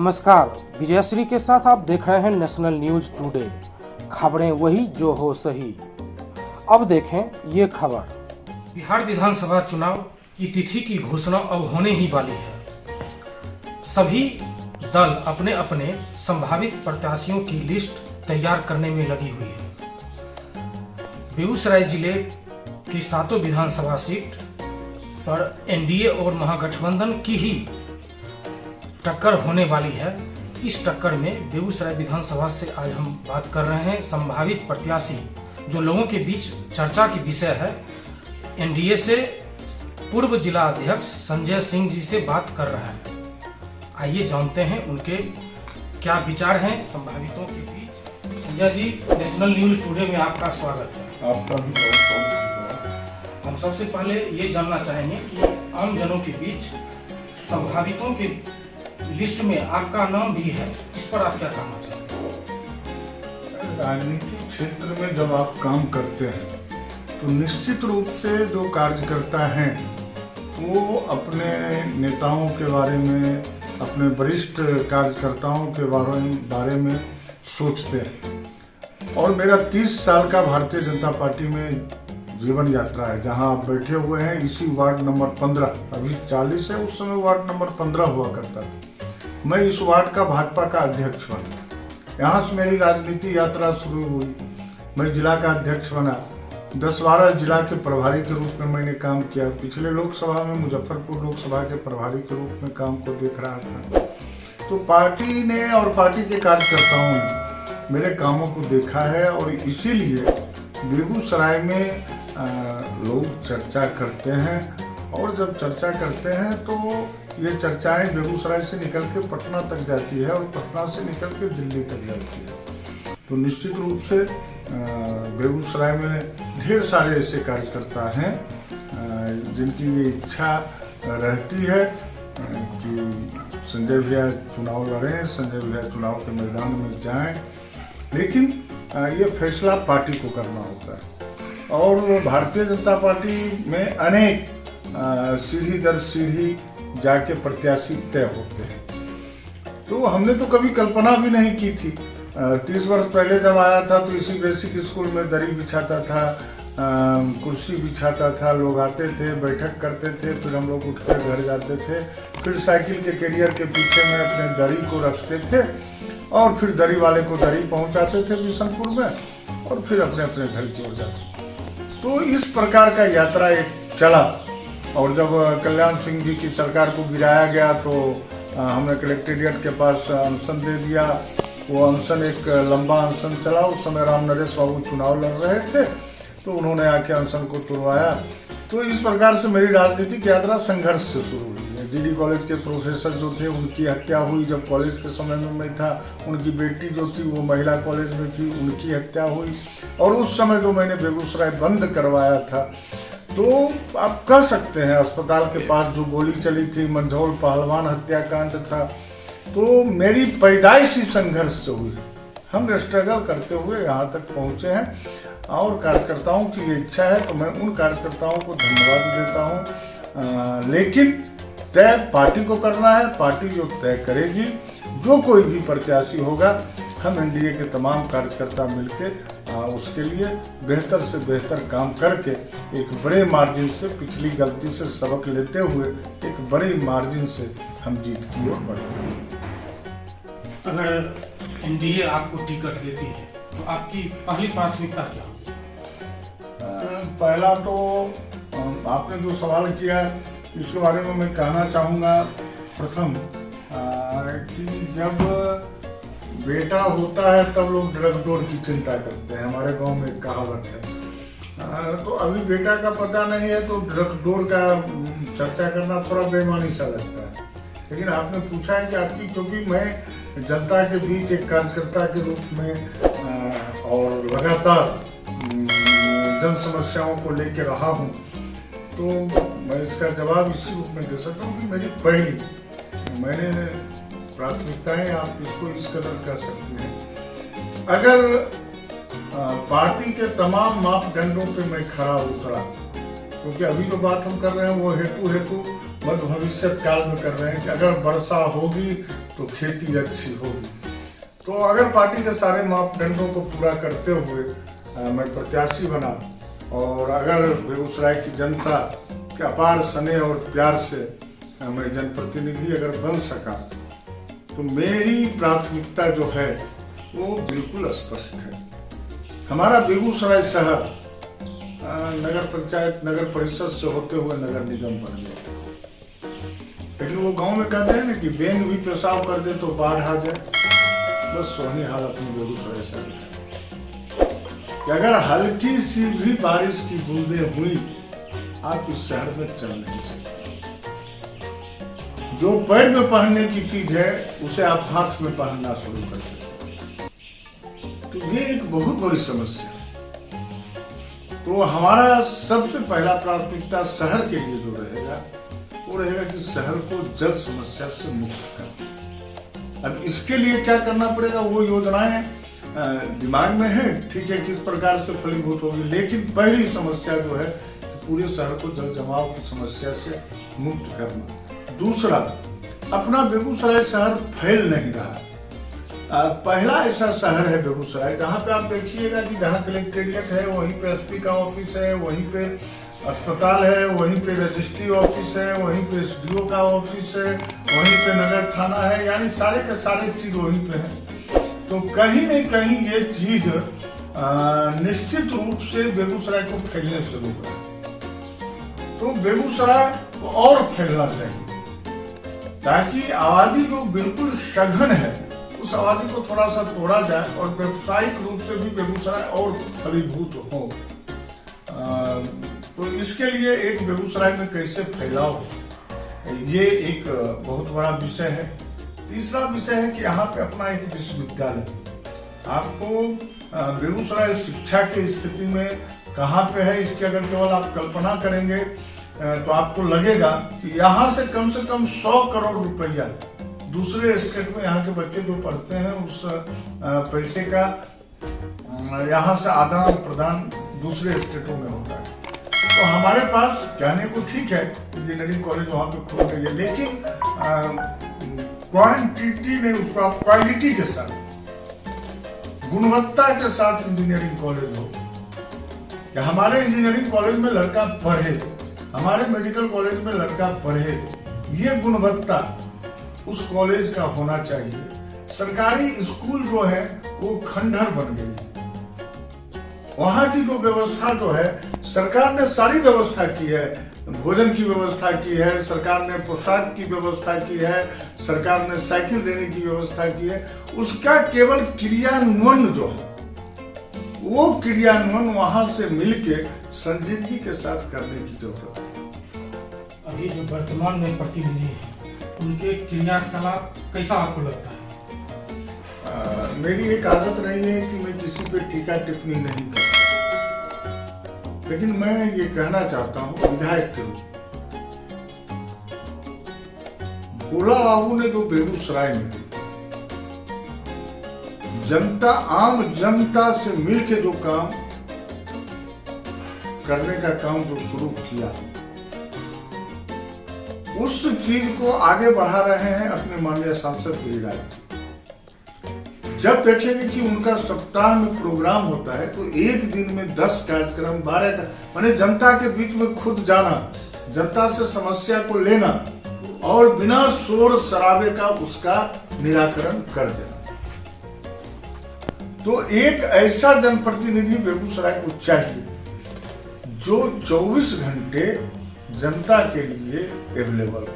नमस्कार, विजयश्री के साथ आप देख रहे हैं नेशनल न्यूज टुडे। खबरें वही जो हो सही। अब देखें ये खबर। बिहार विधानसभा चुनाव की तिथि की घोषणा अब होने ही वाली है। सभी दल अपने अपने संभावित प्रत्याशियों की लिस्ट तैयार करने में लगी हुई है। बेगूसराय जिले की 7 विधानसभा सीट पर एनडीए और महागठबंधन की ही टक्कर होने वाली है। इस टक्कर में बेगूसराय विधानसभा से आज हम बात कर रहे हैं संभावित प्रत्याशी जो लोगों के बीच चर्चा की विषय है। एनडीए से पूर्व जिला अध्यक्ष संजय सिंह जी से बात कर रहे हैं। आइए जानते हैं उनके क्या विचार हैं संभावितों के बीच। Sanjay ji, national news today में आपका स्वागत है। आपका भी बहुत। हम सबसे पहले ये जानना चाहेंगे कि आम जनों के बीच संभावितों के लिस्ट में आपका नाम भी है, इस पर आप क्या कहना चाहते हैं? राजनीतिक क्षेत्र में जब आप काम करते हैं तो निश्चित रूप से जो कार्यकर्ता हैं वो अपने नेताओं के बारे में, अपने वरिष्ठ कार्यकर्ताओं के बारे में सोचते हैं। और मेरा 30 साल का भारतीय जनता पार्टी में जीवन यात्रा है। जहां आप बैठे हुए हैं इसी वार्ड नंबर 15, अभी 40 है, उस समय वार्ड नंबर 15 हुआ करता था। मैं इस वार्ड का भाजपा का अध्यक्ष बना। यहाँ से मेरी राजनीति यात्रा शुरू हुई। मैं जिला का अध्यक्ष बना। 10-12 जिला के प्रभारी के रूप में मैंने काम किया। पिछले लोकसभा में मुजफ्फरपुर लोकसभा के प्रभारी के रूप में काम को देख रहा था। तो पार्टी ने और पार्टी के कार्यकर्ताओं ने मेरे कामों को देखा है और इसीलिए बेगूसराय में लोग चर्चा करते हैं। और जब चर्चा करते हैं तो ये चर्चाएं बेगूसराय से निकल के पटना तक जाती है और पटना से निकल के दिल्ली तक जाती है। तो निश्चित रूप से बेगूसराय में ढेर सारे ऐसे कार्यकर्ता हैं जिनकी ये इच्छा रहती है कि संजय भैया चुनाव लड़ें, संजय भैया चुनाव के मैदान में जाएं। लेकिन ये फैसला पार्टी को करना होता है और भारतीय जनता पार्टी में अनेक सीढ़ी दर सीढ़ी जाके प्रत्याशी तय होते हैं। तो हमने तो कभी कल्पना भी नहीं की थी। 30 वर्ष पहले जब आया था तो इसी बेसिक स्कूल में दरी बिछाता था, कुर्सी बिछाता था, लोग आते थे, बैठक करते थे, फिर हम लोग उठकर घर जाते थे, फिर साइकिल के कैरियर के पीछे में अपने दरी को रखते थे और फिर दरी वाले को दरी पहुंचाते थे बिशनपुर में और फिर अपने अपने घर की ओर जाते। तो इस प्रकार का यात्रा एक चला। और जब कल्याण सिंह जी की सरकार को गिराया गया तो हमने कलेक्टेरिएट के पास अनशन दे दिया। वो अनशन एक लंबा अनशन चला। उस समय राम नरेश बाबू चुनाव लड़ रहे थे तो उन्होंने आके अनशन को तुड़वाया। तो इस प्रकार से मेरी राजनीतिक यात्रा संघर्ष से शुरू हुई है। जीडी कॉलेज के प्रोफेसर जो थे उनकी हत्या हुई जब कॉलेज के समय में मैं था। उनकी बेटी जो थी वो महिला कॉलेज में थी, उनकी हत्या हुई। और उस समय जो मैंने बेगूसराय बंद करवाया था तो आप कह सकते हैं अस्पताल के पास जो गोली चली थी, मंझौल पहलवान हत्याकांड था। तो मेरी पैदाइश ही संघर्ष से हुई। हम स्ट्रगल करते हुए यहाँ तक पहुँचे हैं और कार्यकर्ताओं की ये इच्छा है तो मैं उन कार्यकर्ताओं को धन्यवाद देता हूँ। लेकिन तय पार्टी को करना है, पार्टी जो तय करेगी, जो कोई भी प्रत्याशी होगा, हम एनडीए के तमाम कार्यकर्ता मिलकर उसके लिए बेहतर से बेहतर काम करके एक बड़े मार्जिन से, पिछली गलती से सबक लेते हुए एक बड़े मार्जिन से हम जीत की ओर बढ़ेंगे। अगर एनडीए आपको टिकट देती है तो आपकी पहली प्राथमिकता क्या होगी? पहला तो आपने जो सवाल किया इसके बारे में मैं कहना चाहूँगा। प्रथम कि जब बेटा होता है तब लोग ड्रग डोर की चिंता करते हैं। हमारे गांव में एक कहावत है। तो अभी बेटा का पता नहीं है तो ड्रग डोर का चर्चा करना थोड़ा बेईमानी सा लगता है। लेकिन आपने पूछा है कि आपकी, क्योंकि मैं जनता के बीच एक कार्यकर्ता के रूप में और लगातार जन समस्याओं को लेकर रहा हूँ, तो मैं इसका जवाब इसी रूप में दे सकता हूँ कि मेरी पहली मैंने प्राथमिकताएं, आप इसको इस कदर कर सकते हैं, अगर पार्टी के तमाम मापदंडों पे मैं खरा उतरा, क्योंकि अभी जो बात हम कर रहे हैं वो हेतु मध्य भविष्य काल में कर रहे हैं कि अगर वर्षा होगी तो खेती अच्छी होगी। तो अगर पार्टी के सारे मापदंडों को पूरा करते हुए मैं प्रत्याशी बना और अगर बेगूसराय की जनता के अपार स्नेह और प्यार से मैं जनप्रतिनिधि अगर बन सका तो मेरी प्राथमिकता जो है वो बिल्कुल स्पष्ट है। हमारा बेगूसराय शहर नगर पंचायत नगर परिषद से होते हुए नगर निगम बन गया, लेकिन वो गांव में कहते हैं ना कि बेंग भी पेशाब कर दे तो बाढ़ आ जाए, बस वही हाल अपनी बेगूसराय शहर है कि अगर हल्की सी भी बारिश की बूंदें हुई आप इस शहर में चल नहीं सकते। जो पैर में पहनने की चीज है उसे आप हाथ में पहनना शुरू कर देते, तो ये एक बहुत बड़ी समस्या। तो हमारा सबसे पहला प्राथमिकता शहर के लिए जो रहेगा वो रहेगा कि शहर को जल समस्या से मुक्त करना। अब इसके लिए क्या करना पड़ेगा वो योजनाएं दिमाग में है, ठीक है, किस प्रकार से फलीभूत होगी, लेकिन पहली समस्या जो है कि पूरे शहर को जल जमाव की समस्या से मुक्त करना। दूसरा, अपना बेगूसराय शहर फैल नहीं रहा। पहला ऐसा शहर है बेगूसराय जहाँ पे आप देखिएगा कि जहाँ कलेक्टेरिएट है वहीं पे एसपी का ऑफिस है, वहीं पे अस्पताल है, वहीं पे रजिस्ट्री ऑफिस है, वहीं पे एसडीओ का ऑफिस है, वहीं पे नगर थाना है, यानी सारे के सारे चीज वहीं पे है। तो कहीं न कहीं ये चीज निश्चित रूप से बेगूसराय को फैलने शुरू करे। तो बेगूसराय को और फैलना चाहिए ताकि आबादी जो बिल्कुल सघन है उस आबादी को थोड़ा सा तोड़ा जाए और व्यावसायिक रूप से भी बेगूसराय और फलीभूत हो। तो इसके लिए एक बेगूसराय में कैसे फैलाव हो, ये एक बहुत बड़ा विषय है। तीसरा विषय है कि यहाँ पे अपना एक विश्वविद्यालय, आपको बेगूसराय शिक्षा की स्थिति में कहाँ पे है इसकी अगर केवल आप कल्पना करेंगे तो आपको लगेगा कि यहाँ से कम 100 करोड़ रुपया दूसरे स्टेट में यहाँ के बच्चे जो पढ़ते हैं उस पैसे का यहाँ से आदान प्रदान दूसरे स्टेटों में होता है। तो हमारे पास कहने को ठीक है इंजीनियरिंग कॉलेज वहाँ पे खुल गई है, लेकिन क्वांटिटी नहीं, उसका क्वालिटी के साथ, गुणवत्ता के साथ इंजीनियरिंग कॉलेज हो। हमारे इंजीनियरिंग कॉलेज में लड़का पढ़े, हमारे मेडिकल कॉलेज में लड़का पढ़े, ये गुणवत्ता उस कॉलेज का होना चाहिए। सरकारी स्कूल जो है वो खंडहर बन गई। वहाँ की जो व्यवस्था जो है सरकार ने सारी व्यवस्था की है, भोजन की व्यवस्था की है, सरकार ने पोशाक की व्यवस्था की है, सरकार ने साइकिल देने की व्यवस्था की है, उसका केवल क्रियान्वयन जो है वो क्रियान्वयन वहाँ से मिलके संजीदगी के साथ करने की जरूरत है। अभी जो वर्तमान में प्रतिनिधि है उनके क्रियाकलाप कैसा आपको लगता है? मेरी एक आदत रही है कि मैं किसी पे टीका टिप्पणी नहीं करता, लेकिन मैं ये कहना चाहता हूँ विधायक के रूप भोला बाबू ने जो बेगूसराय में जनता आम जनता से मिलके जो काम करने का काम जो शुरू किया उस चीज को आगे बढ़ा रहे हैं अपने माननीय सांसद गिरिराज। जब देखेंगे कि उनका सप्ताह में प्रोग्राम होता है तो एक दिन में 10 कार्यक्रम 12 माने जनता के बीच में खुद जाना, जनता से समस्या को लेना और बिना शोर शराबे का उसका निराकरण कर देना। तो एक ऐसा जनप्रतिनिधि बेगूसराय को चाहिए जो 24 घंटे जनता के लिए अवेलेबल हो।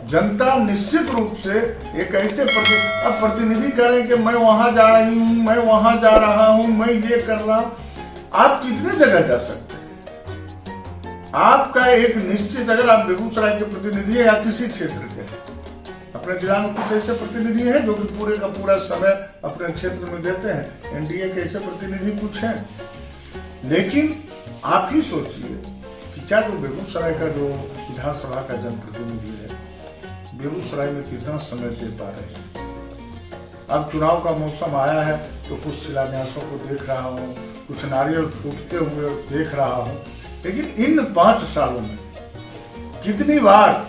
जनता निश्चित रूप से एक ऐसे प्रतिनिधि करें कि मैं वहां जा रही हूं, मैं वहां जा रहा हूं, मैं ये कर रहा हूं। आप कितने जगह जा सकते हैं? आपका एक निश्चित, अगर आप बेगूसराय के प्रतिनिधि है या किसी क्षेत्र के, अपने जिला में कुछ ऐसे प्रतिनिधि हैं जो कि पूरे का पूरा समय अपने क्षेत्र में देते हैं, एनडीए के ऐसे प्रतिनिधि कुछ हैं, लेकिन आप ही सोचिए कि क्या जो बेगूसराय का जो विधानसभा का जनप्रतिनिधि है बेगूसराय में कितना समय दे पा रहे हैं। अब चुनाव का मौसम आया है तो कुछ शिलान्यासों को देख रहा हूँ, कुछ नारियल फूटते हुए देख रहा हूँ, लेकिन इन 5 सालों में कितनी बार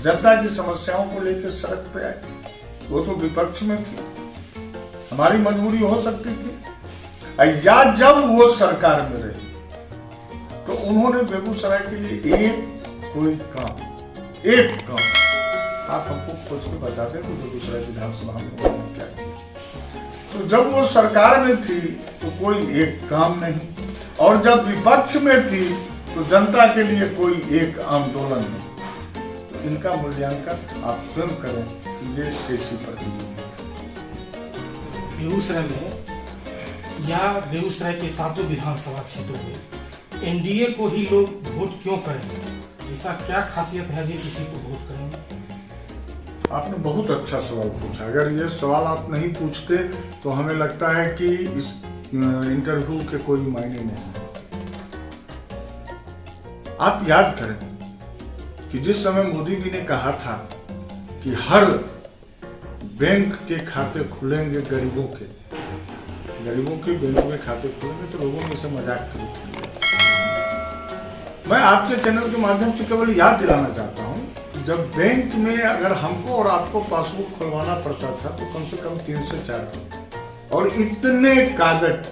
जनता की समस्याओं को लेकर सड़क पे आए, वो तो विपक्ष में थी, हमारी मजबूरी हो सकती थी। या जब वो सरकार में रही तो उन्होंने बेगूसराय के लिए एक काम आप हमको खोज के बताते तो बेगूसराय विधानसभा में उन्होंने क्या किया। तो जब वो सरकार में थी तो कोई एक काम नहीं, और जब विपक्ष में थी तो जनता के लिए कोई एक आंदोलन नहीं। तो इनका मूल्यांकन आप स्वयं करें कि ये कैसी प्रतिनिधि बेगूसराय में या बेगूसराय के सातों विधानसभा क्षेत्रों में एनडीए को ही लोग वोट क्यों करेंगे? ऐसा क्या खासियत है जो किसी को वोट करेंगे? आपने बहुत अच्छा सवाल पूछा। अगर ये सवाल आप नहीं पूछते तो हमें लगता है कि इस इंटरव्यू के कोई मायने नहीं। आप याद करें कि जिस समय मोदी जी ने कहा था कि हर बैंक के खाते खुलेंगे गरीबों के बैंक में खाते खुलेंगे, तो लोगों ने इसे मजाक किया। मैं आपके चैनल के माध्यम से केवल याद दिलाना चाहता हूं कि जब बैंक में अगर हमको और आपको पासबुक खुलवाना पड़ता था तो कम से कम 3 से 4 और इतने कागज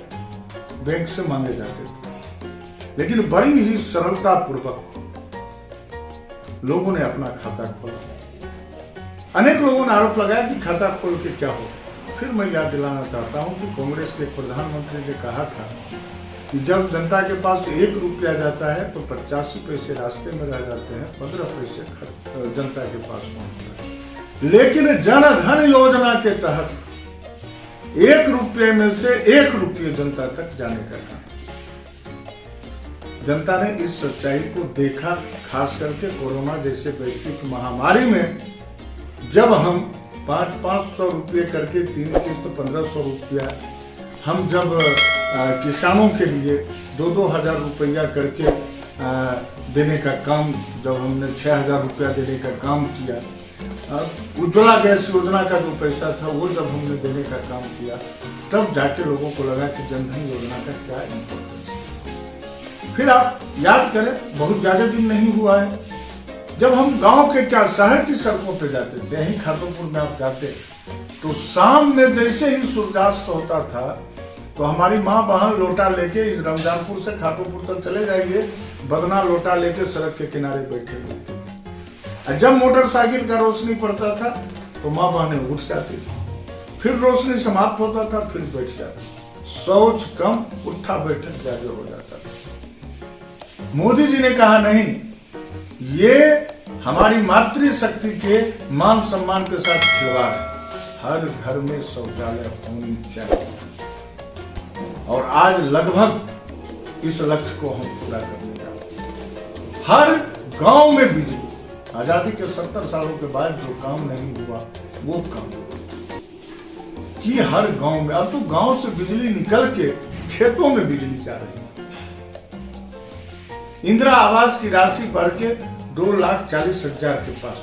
बैंक से मांगे जाते थे, लेकिन बड़ी ही सरलता पूर्वक लोगों ने अपना खाता खोला। अनेक लोगों ने आरोप लगाया कि खाता खोल के क्या हो। फिर मैं याद दिलाना चाहता हूं कि कांग्रेस के प्रधानमंत्री ने कहा था कि जब जनता के पास 1 रुपया जाता है तो 85 पैसे रास्ते में रह जाते हैं, 15 पैसे जनता के पास पहुंचता है। लेकिन जन धन योजना के तहत 1 रुपये में से 1 रुपये जनता तक जाने का काम। जनता ने इस सच्चाई को देखा, खास करके कोरोना जैसे वैश्विक महामारी में जब हम 500 रुपये करके 3 किस्त 1500 रुपया हम जब किसानों के लिए 2-2 हजार रुपया करके देने का काम, जब हमने 6000 रुपया देने का काम किया, उज्ज्वला गैस योजना का जो पैसा था वो जब हमने देने का काम किया, तब जाके लोगों को लगा कि जनधन योजना का क्या इम्पोर्टेंस है। फिर आप याद करें, बहुत ज्यादा दिन नहीं हुआ है, जब हम गांव के क्या शहर की सड़कों पे जाते थे, यहीं खाटोपुर में आप जाते तो शाम में जैसे ही सूर्यास्त होता था तो हमारी माँ बहन लोटा लेके इस रमजानपुर से खाटोपुर तक चले जाइए, बदना लोटा लेके सड़क के किनारे बैठे हुए। जब मोटरसाइकिल का रोशनी पड़ता था तो माँ बहनें उठ जाती थी, फिर रोशनी समाप्त होता था, फिर बैठ जाती। शौच कम, उठा बैठक ज्यादा हो जाता था। मोदी जी ने कहा नहीं, ये हमारी मातृशक्ति के मान सम्मान के साथ खिलवाड़ है। हर घर में शौचालय होनी चाहिए, और आज लगभग इस लक्ष्य को हम पूरा करने जा रहे हैं। हर गांव में बिजली, आजादी के 70 सालों के बाद जो काम नहीं हुआ वो काम कि हर गांव में, अब तो गांव से बिजली निकल के खेतों में बिजली जा रही है। इंदिरा आवास की राशि बढ़ के 2,40,000 के पास।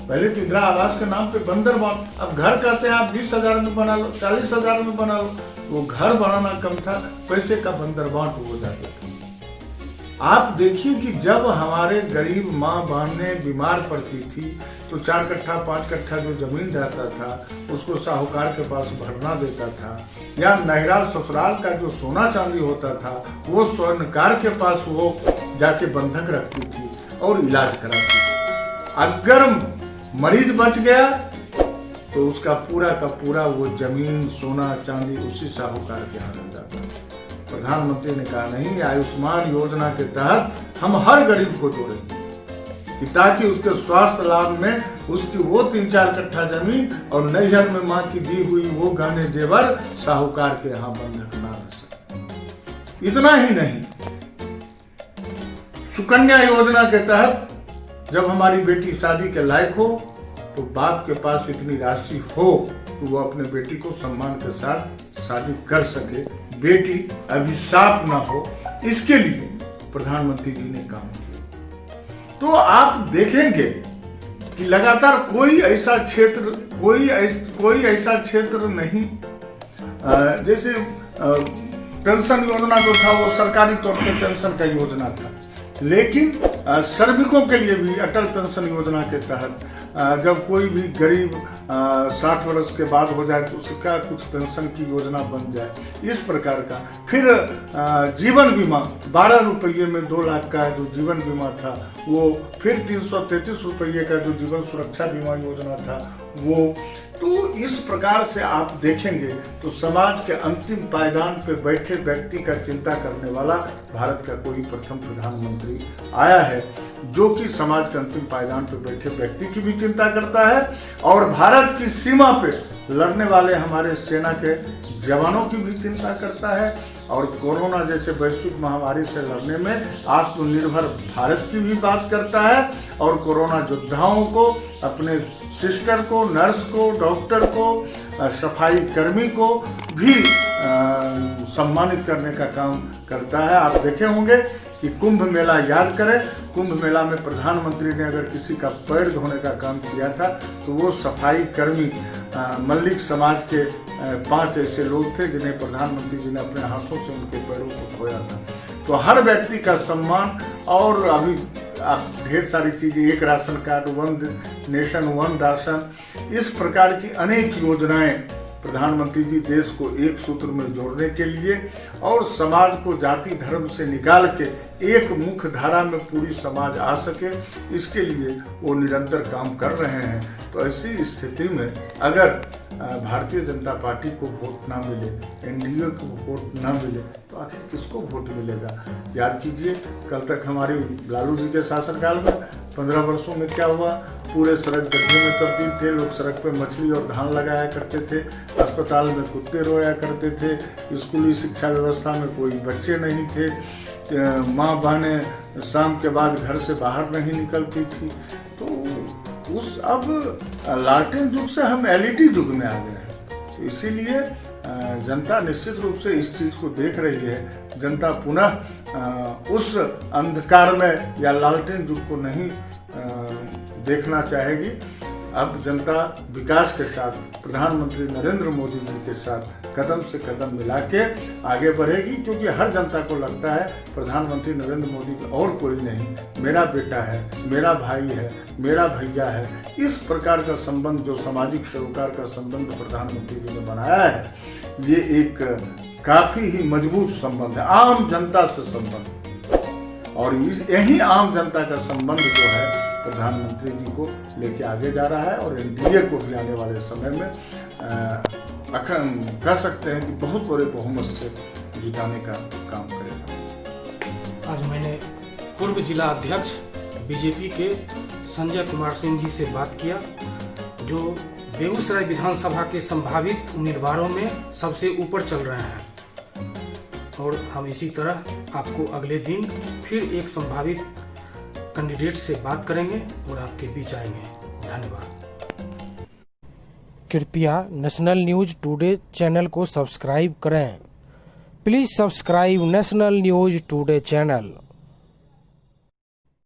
पहले तो इंदिरा आवास के नाम पे बंदर बांट, अब घर कहते हैं आप 20,000 में बना लो, 40,000 में बना लो। वो घर बनाना कम था, पैसे का बंदर बांट हो जाता था। आप देखिए कि जब हमारे गरीब माँ बहनें बीमार पड़ती थी तो 4 कट्ठा 5 कट्ठा जो जमीन रहता था उसको साहूकार के पास भरना देता था, या नहरा ससुराल का जो सोना चांदी होता था वो स्वर्णकार के पास वो जाके बंधक रखती थी और इलाज कराती थी। अगर मरीज बच गया तो उसका पूरा का पूरा वो जमीन सोना चांदी उसी साहूकार के यहाँ रह जाता। प्रधानमंत्री ने कहा नहीं, आयुष्मान योजना के तहत हम हर गरीब को जोड़ेंगे कि ताकि उसके स्वास्थ्य लाभ में उसकी वो 3-4 कट्ठा जमीन और नैहर में माँ की दी हुई वो गहने जेवर साहूकार के यहाँ बंधक ना रह सके। इतना ही नहीं, सुकन्या योजना के तहत जब हमारी बेटी शादी के लायक हो तो बाप के पास इतनी राशि हो तो वो अपने बेटी को सम्मान के साथ शादी कर सके, बेटी अभिशाप ना हो, इसके लिए प्रधानमंत्री जी ने काम किया। तो आप देखेंगे कि लगातार कोई ऐसा क्षेत्र नहीं, जैसे पेंशन योजना जो था वो सरकारी तौर पर पेंशन का योजना था, लेकिन श्रमिकों के लिए भी अटल पेंशन योजना के तहत जब कोई भी गरीब 60 वर्ष के बाद हो जाए तो उसका कुछ पेंशन की योजना बन जाए, इस प्रकार का। फिर जीवन बीमा 12 रुपये में 2 लाख का जो जीवन बीमा था वो, फिर 333 रुपये का जो जीवन सुरक्षा बीमा योजना था वो। तो इस प्रकार से आप देखेंगे तो समाज के अंतिम पायदान पे बैठे व्यक्ति का चिंता करने वाला भारत का कोई प्रथम प्रधानमंत्री आया है, जो कि समाज के अंतिम पायदान पे बैठे व्यक्ति की भी चिंता करता है और भारत की सीमा पे लड़ने वाले हमारे सेना के जवानों की भी चिंता करता है और कोरोना जैसे वैश्विक महामारी से लड़ने में आत्मनिर्भर भारत की भी बात करता है और कोरोना योद्धाओं को, अपने सिस्टर को, नर्स को, डॉक्टर को, सफाई कर्मी को भी सम्मानित करने का काम करता है। आप देखे होंगे कि कुंभ मेला याद करें, कुंभ मेला में प्रधानमंत्री ने अगर किसी का पैर धोने का काम किया था तो वो सफाई कर्मी मल्लिक समाज के 5 ऐसे लोग थे जिन्हें प्रधानमंत्री जी ने अपने हाथों से उनके पैरों को धोया था। तो हर व्यक्ति का सम्मान, और अभी ढेर सारी चीज़ें, एक राशन कार्ड, 1 नेशन 1 राशन, इस प्रकार की अनेक योजनाएं प्रधानमंत्री जी देश को एक सूत्र में जोड़ने के लिए और समाज को जाति धर्म से निकाल के एक मुख्य धारा में पूरी समाज आ सके, इसके लिए वो निरंतर काम कर रहे हैं। तो ऐसी स्थिति में अगर भारतीय जनता पार्टी को वोट ना मिले, एनडीए को वोट ना मिले, तो आखिर किसको वोट मिलेगा? याद कीजिए, कल तक हमारे लालू जी के शासनकाल में 15 वर्षों में क्या हुआ? पूरे सड़क गड्ढे में तब्दील थे, लोग सड़क पर मछली और धान लगाया करते थे, अस्पताल में कुत्ते रोया करते थे, स्कूली शिक्षा व्यवस्था में कोई बच्चे नहीं थे, माँ बहनें शाम के बाद घर से बाहर नहीं निकलती थी। तो अब लालटेन युग से हम एलईडी युग में आ गए हैं। तो इसीलिए जनता निश्चित रूप से इस चीज़ को देख रही है। जनता पुनः उस अंधकार में या लालटेन युग को नहीं देखना चाहेगी। अब जनता विकास के साथ प्रधानमंत्री नरेंद्र मोदी जी के साथ कदम से कदम मिला के आगे बढ़ेगी, क्योंकि हर जनता को लगता है प्रधानमंत्री नरेंद्र मोदी और कोई नहीं, मेरा बेटा है, मेरा भाई है, मेरा भैया है। इस प्रकार का संबंध, जो सामाजिक सरोकार का संबंध प्रधानमंत्री जी ने बनाया है, ये एक काफ़ी ही मजबूत संबंध है, आम जनता से संबंध। और यही आम जनता का संबंध जो है प्रधानमंत्री जी को लेके आगे जा रहा है और एनडीए को भी आने वाले समय में कह सकते हैं कि बहुत बड़े बहुमत से जिताने का काम करेगा। आज मैंने पूर्व जिला अध्यक्ष बीजेपी के संजय कुमार सिंह जी से बात किया, जो बेगूसराय विधानसभा के संभावित उम्मीदवारों में सबसे ऊपर चल रहे हैं। और हम इसी तरह आपको अगले दिन फिर एक संभावित कैंडिडेट से बात करेंगे और आपके बीच आएंगे। धन्यवाद। कृपया नेशनल न्यूज टुडे चैनल को सब्सक्राइब करें। Please subscribe national news today channel.